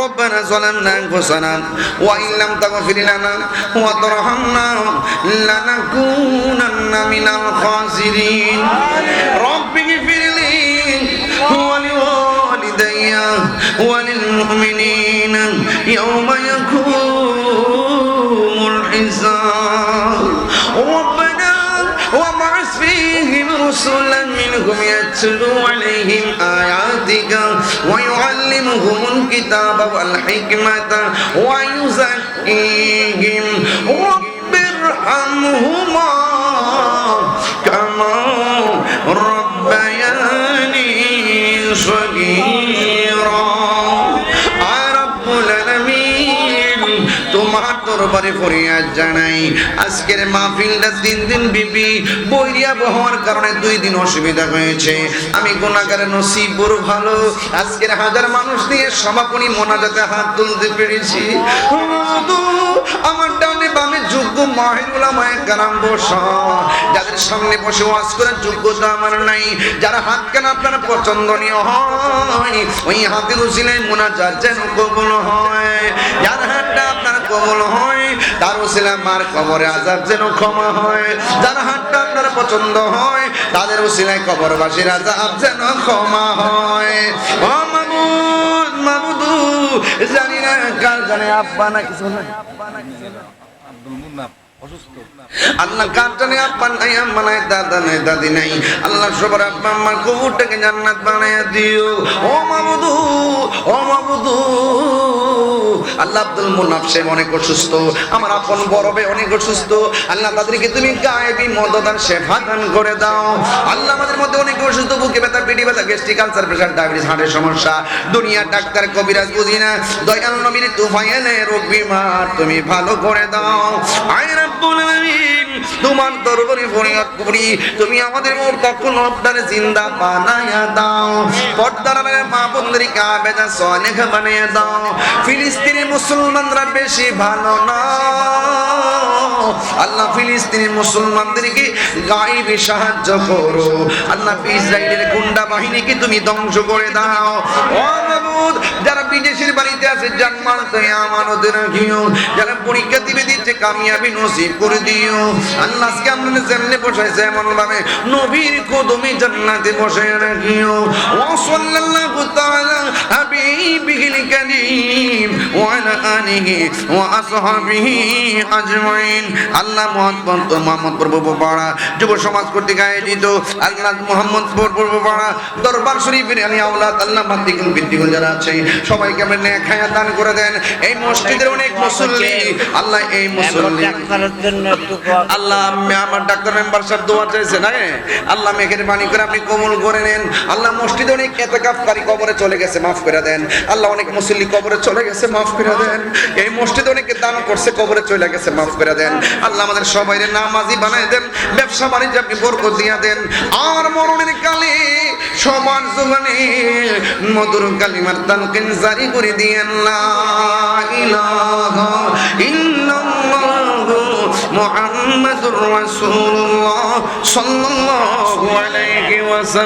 ربنا ظلمنا أنفسنا وإن لم تغفر لنا وترحمنا لنكونن من الخاسرين رب اغفر لي ولوالدي وللمؤمنين يوم يقوم الحساب ربنا وابعث فيهم رسلا منهم يتلو عليهم آياتك ويعلمهم الكتاب والحكمة ويزكيهم رب ارحمهما كما ربياني صغيرا رب العالمين তোমার দরবারে ফরিয়াদ জানাই আজকের মাহফিলটা দিন দিন বিবি বৈরিয়া হওয়ার কারণে 2 দিন অসুবিধা হয়েছে আমি গুনাহগারের নসিব বড় ভালো আজকের হাজার মানুষ দিয়ে সমাপনী মোনাজাতে হাত তুলতে পেরেছি আমার ডানে বামে যোগ্য মাহির উলামায়ে কেরাম বসা যাদের সামনে বসে ওয়াজ করার যোগ্যতা আমার নাই যারা হাত কেন আপনার পছন্দনীয় হয় ওই হাতের উসিলায় মোনাজাত যেন কবুল হয় যার হাতটা আপনার কবুল হয় তার উসিলায় মার কবরে আযাব যেন ক্ষমা হয় যার হাতটা আপনার পছন্দ হয় তাদের উসিলায় কবরবাসীর আযাব যেন ক্ষমা হয় ও মাবুদ মাবুদু জানি না কাল জানে আব্বা না কিছু না আব্দুল মুন্নাফ অসুস্থ আল্লাহ কাটনে আব্বা নাই আম্মা নাই দাদা নাই দাদি নাই আল্লাহ সবার আব্বা আম্মার কবরটাকে জান্নাত বানায়া দিও ও মাবুদু ও মাবুদু আল্লাহ আব্দুল মুন্নাফ সাহেব অনেক অসুস্থ আমার আপন বড় ভাই অনেক অসুস্থ আল্লাহ তাদেরকে তুমি গায়েবী মদদ আর শেফা দান করে দাও আল্লাহ আমাদের মধ্যে অনেক অসুস্থ বুকে ব্যথা পিঠে ব্যথা গ্যাস্ট্রিক আলসার প্রেসার ডায়াবেটিস হার্টের সমস্যা দুনিয়া ডাক্তার কবিরাজ বুঝি না দয়াল নবীর তুফাইলে রোগ বিমার তুমি ভালো করে দাও আয় রব্বুল আলামিন তোমার দরবারে ফরিয়াদ করি তুমি আমাদের মুর্দা কোন আপনারে জিন্দা বানায়া দাও পর্দার আড়ালে মা বোনদেরকে আবেদা সালেহ বানায়া দাও ফিলিস্তিনের মুসলমানরা বেশি ভালো না আল্লাহ ফিলিস্তিনের মুসলমানদেরকে গায়েবী সাহায্য করো আল্লাহ ইসরায়েলের গুন্ডা বাহিনীকে তুমি ধ্বংস করে দাও ও মাবুদ যারা বিদেশের বাড়িতে আছে জান্নাত তুমি আমানত রাখিও যারা পরীক্ষা দিতে কামিয়াবি নসিব করে দিও আল্লাহ আজকে আমরা যেমনে বসাইছে এমন ভাবে নবীর কদমে জান্নাতে বসায় রাখিও ওয়া সাল্লাল্লাহু তাআলা হাবিবিল কারীম ওয়া আলা আলিহি ওয়া আসহাবিহি আজমাইন আল্লাহ মোহাম্মদ প্রভু পাড়া যুব সমাজ কর্তৃক আয়োজিত আল্লাহ মোহাম্মদ প্রভু পাড়া দরবার শরীফের আলী আওলাদ আল্লাহ মাদ্দিকুল বিদ্দিকুল যারা আছে সবাইকে আপনি নেক হায়াত দান করে দেন এই মসজিদের অনেক মুসল্লি আল্লাহ এই মুসল্লি ডাক্তারের জন্য আল্লাহ আমার ডাক্তার মেম্বার সাহেব দোয়া চাইছে না আল্লাহ মেহেরবানি করে আপনি কবুল করে নেন আল্লাহ মসজিদে অনেক ইতিকাফকারী কবরে চলে গেছে maaf করে দেন আল্লাহ অনেক মুসল্লি কবরে চলে গেছে maaf করে দেন এই মসজিদে অনেকে দান করছে কবরে চলে গেছে maaf করে দেন আল্লাহ আমাদের সবাইরে নামাজি বানায় দেন ব্যবসা বাণিজ্যে আপনি বরকত দিয়া দেন আর মরণের কালে সবার জীবনে মধুর কালিমার তালকিন জারি করে দিয়েন লা ইলাহা ইল্লাল্লাহু মুহাম্মাদুর রাসূলুল্লাহ সাল্লাল্লাহু আলাইহি ওয়াসাল্লাম।